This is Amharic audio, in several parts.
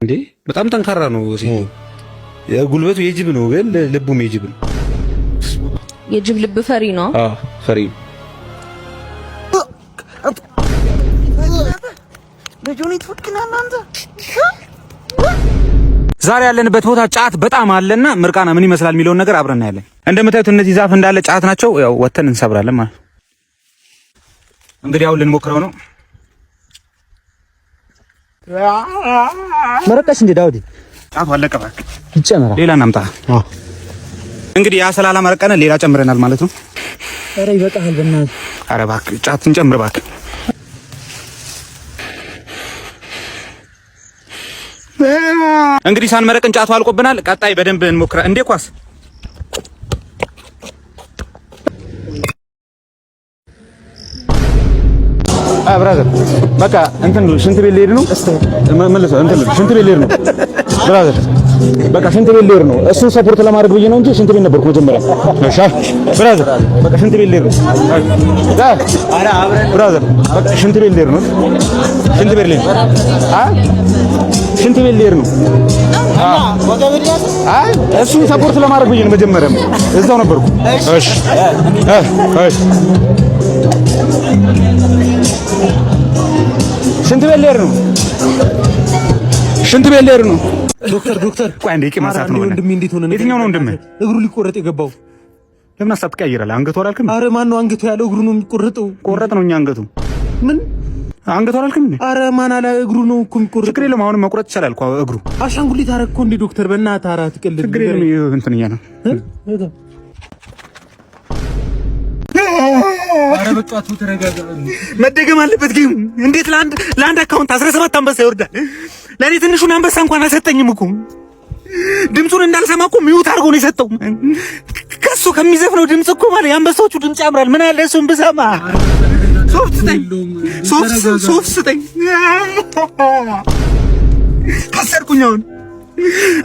እንዴ በጣም ጠንካራ ነው። የጉልበቱ የጅብ ነው፣ ግን ልቡም የጅብ ነው። የጅብ ልብ ፈሪ ነው። አዎ ፈሪ። ዛሬ ያለንበት ቦታ ጫት በጣም አለና ምርቃና ምን ይመስላል የሚለውን ነገር አብረን እናያለን። እንደምታዩት እነዚህ ዛፍ እንዳለ ጫት ናቸው። ያው ወተን እንሰብራለን ማለት ነው። እንግዲህ አሁን ልንሞክረው ነው። መረቀሽ እንደ ዳውዲ ጫቱ አለቀ። እባክህ ይጨመራል። ሌላ እናምጣ። እንግዲህ ያ ሰላላ መረቀነ ሌላ ጨምረናል ማለት ነው። ኧረ ይበቃል በእናትህ። ኧረ እባክህ ጫት እንጨምር እባክህ። እንግዲህ ሳንመረቅን ጫቱ አልቆብናል። ቀጣይ በደንብ እንሞክራ እንዴ ኳስ ብራዘር በቃ እንትን ሽንት ቤት ልሄድ ነው። መልሰው እንትን ሽንት ቤት ልሄድ ነው ብራዘር። በቃ ሽንት ቤት ልሄድ ነው። እሱን ሰፖርት ለማድረግ ብዬ ነው እንጂ ሽንት ቤት ነበርኩ መጀመሪያ። እሺ ብራዘር በቃ ሽንት ቤት ልሄድ ነው። ብራዘር በቃ ሽንት ቤት ልሄድ ነው። ሽንት ቤት ልሄድ ሽንት ቤት ልሄድ ነው። አይ እሱን ሰፖርት ለማድረግ ብዬ ነው መጀመሪያ። እዛው ነበርኩ። እሺ እሺ ሽንት ቤት ልሄድ ነው። ሽንት ቤት ልሄድ ነው። ዶክተር ቆይ አንዴ ማሳት ነው። ወንድሜ እንዴት ሆነ? የትኛው ነው ወንድሜ? እግሩ ሊቆረጥ የገባው ለምን ሀሳብ ትቀይራለህ? አንገቱ አላልክም? አረ ማን ነው አንገቱ ያለው? እግሩ ነው የሚቆረጠው። ቆረጥ ነው እኛ አንገቱ። ምን አንገቱ አላልክም? አረ ማን አለ? እግሩ ነው እኮ የሚቆረጠው። ችግር የለም አሁንም መቁረጥ ይቻላል እኮ እግሩ። አሻንጉሊት አረግኮ እንዴ ዶክተር? በእናትህ ኧረ አትቀልድ። ችግር የለም እንትን እኛ ነው። አረ በቃ ተረጋጋ። መደገም አለበት ጌም። እንዴት ለአንድ አካውንት 17 አንበሳ ይወርዳል? ለኔ ትንሹን አንበሳ እንኳን አልሰጠኝም እኮ። ድምፁን እንዳልሰማ እኮ ሚውት አድርጎ ነው የሰጠው። ከሱ ከሚዘፍነው ድምፅ እኮ ማለት የአንበሳዎቹ ድምፅ ያምራል። ምን አለ እሱን ብሰማ። ሶፍት ስጠኝ፣ ሶፍት ስጠኝ። ካሰርኩኝ አሁን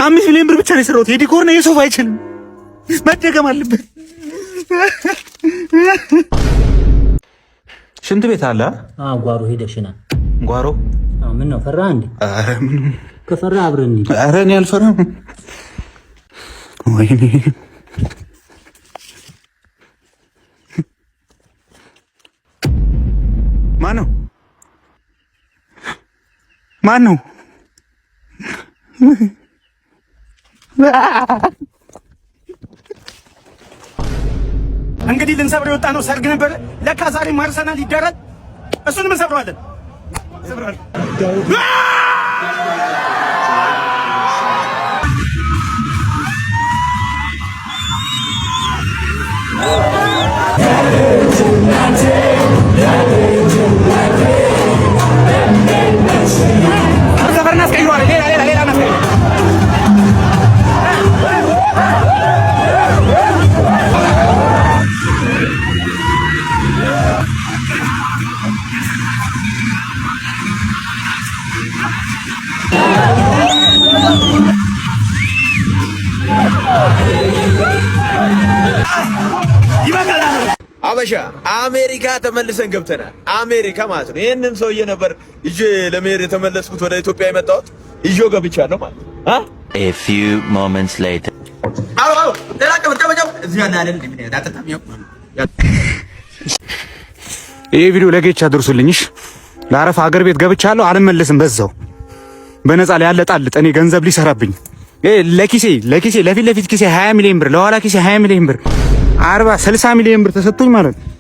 5 ሚሊዮን ብር ብቻ ነው የሰራሁት። የዲኮር ነው የሶፋ አይችልም። መደገም አለበት። ሽንት ቤት አለ? ጓሮ ሄደሽና ጓሮ? ምን ነው ፈራ እንዴ? ኧረ ምን ከፈራ አብረን እንዴ? ኧረ እኔ አልፈራም። ወይኔ ማነው? ማነው? እንግዲህ ልንሰብር የወጣ ነው ሰርግ ነበር። ለካ ዛሬ ማርሰናል ይደረግ። እሱንም እንሰብረዋለን። አበሻ አሜሪካ ተመልሰን ገብተናል። አሜሪካ ማለት ነው። ይሄንን ሰውዬ ነበር ይዤ ለመሄድ የተመለስኩት ወደ ኢትዮጵያ የመጣሁት ይዤው ገብቻለሁ ማለት ነው። A few moments later ይሄ ቪዲዮ ለጌቻ አድርሱልኝሽ። ለአረፋ ሀገር ቤት ገብቻለሁ፣ አልመለስም። በዛው በነፃ ላይ ያለጣልጥ እኔ ገንዘብ ሊሰራብኝ ለኪሴ ለፊት ለፊት ኪሴ 20 ሚሊዮን ብር፣ ለኋላ ኪሴ 20 ሚሊዮን ብር 60 ሚሊዮን ብር ተሰጥቶኝ ማለት ነው።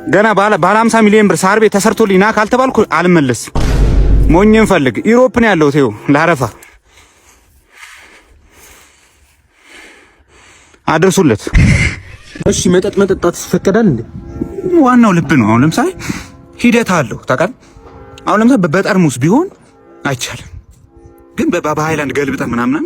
ገና ባለ 50 ሚሊዮን ብር ሳር ቤት ተሰርቶልኝ ና ካልተባልኩ አልመለስም። ሞኝን ፈልግ። ኢሮፕ ነው ያለሁት ይኸው ለአረፋ አድርሱለት። እሺ መጠጣት ይፈቀዳል እንዴ? ዋናው ልብ ነው። አሁን ለምሳሌ ሂደት አለው ታውቃለህ። አሁን ለምሳሌ በጠርሙስ ቢሆን አይቻልም፣ ግን በሃይላንድ ገልብጠህ ምናምን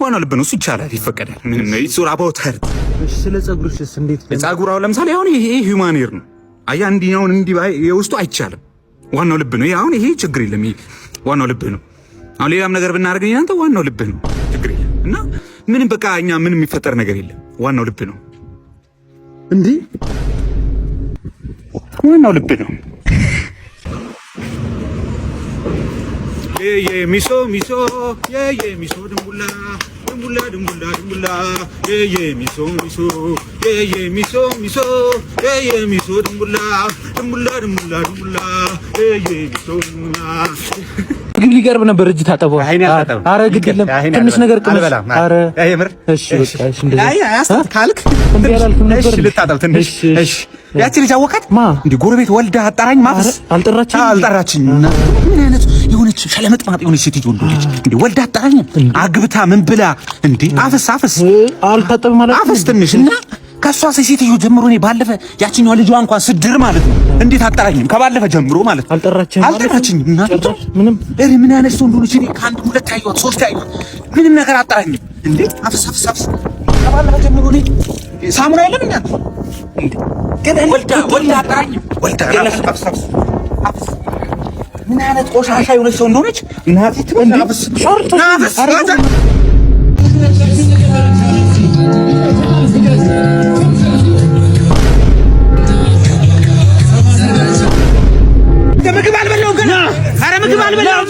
ዋናው ልብ ነው። እሱ ይቻላል፣ ይፈቀዳል። ምንም ነው ሱራ ባውተር። እሺ ስለ ጸጉርሽስ እንዴት? ጸጉር አሁን ለምሳሌ አሁን ይሄ ሂውማን ሄር ነው። አያ እንዲያውን እንዲህ የውስጡ አይቻልም። ዋናው ልብ ነው። አሁን ይሄ ችግር የለም። ይሄ ዋናው ልብ ነው። አሁን ሌላም ነገር ብናደርገኝ አንተ ዋናው ልብ ነው፣ ችግር የለም። እና ምንም በቃ እኛ ምንም የሚፈጠር ነገር የለም። ዋናው ልብ ነው እንዴ? ዋናው ልብ ነው። ሚሶ ሚሶ ሚሶ ድንቡላ ድንቡላ ድንቡላ ድንቡላ ሚሶ ሚሶ ሚሶ ሚሶ ሚሶ ድንቡላ ድንቡላ ድንቡላ ድንቡላ ሚሶ ድንቡላ ግን ሊቀርብ ነበር። እጅ ታጠበው። አረ ግድ የለም ትንሽ ነገር ቅመስ። አረ የምር እሺ በቃ እሺ እንደዚህ አይ ካልክ እንዴ ያላልኩም ነበር። እሺ ልታጠብ ትንሽ እሺ ያቺ ልጅ አወቃት እንዴ ጎረቤት ወልዳ አጣራኝ ማፍስ አልጠራችኝ ምን አይነት የሆነች ሸለመጥማጥ የሆነች ሴትዮ እንደሆነች እንዴ ወልዳ አጣራኝ አግብታ ምን ብላ እንዴ አፍስ አልታጠብም ማለት አፍስ ትንሽ እና ከሷ ሴትዮ ጀምሮ እኔ ባለፈ ያቺኛው ልጇ እንኳን ስድር ማለት ነው እንዴት አጣራኝም ከባለፈ ጀምሮ ማለት አልጠራችኝም እና ምንም ምን አይነት ሰው እንደሆነች እኔ ከአንድ ሁለት ያየኋት ሶስት ያየኋት ምንም ነገር አጣራኝም እንዴ አፍስ ከባለፈ ጀምሮ እኔ ሳሙና የለም እንዴ ግን ወልዳ አጣራኝም ወልዳ አፍስ ምን አይነት ቆሻሻ የሆነች ሰው እንደሆነች እናቴ ትበላብስ ምግብ አልበላሁም ገና። ኧረ ምግብ አልበላሁም።